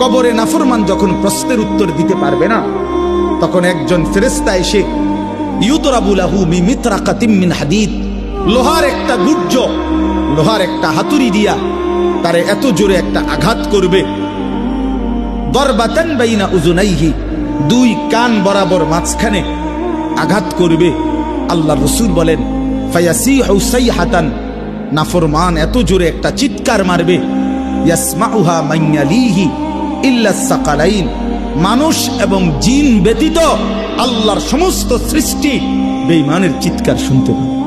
কবরে নাফরমান যখন প্রশ্নের উত্তর দিতে পারবে না, তখন একজন ফেরেশতা এসে ইউতরাবু লাহু মিমিতরাকাতিম মিন হাদিদ, লোহার একটা গুর্জ, লোহার একটা হাতুড়ি দিয়া তারে এত জোরে একটা আঘাত করবে, দরবাতান বাইনা উযুনাইহি, দুই কান বরাবর মাঝখানে আঘাত করবে। আল্লাহ রাসূল বলেন ফায়াসিহু সাইহাতান, নাফরমান এত জোরে একটা চিৎকার মারবে, ইয়াসমাউহা মান ইয়ালিহি ইল্লা সাকালাইন, মানুষ এবং জিন ব্যতীত আল্লাহর সমস্ত সৃষ্টি বেঈমানের চিৎকার শুনতে পাবে।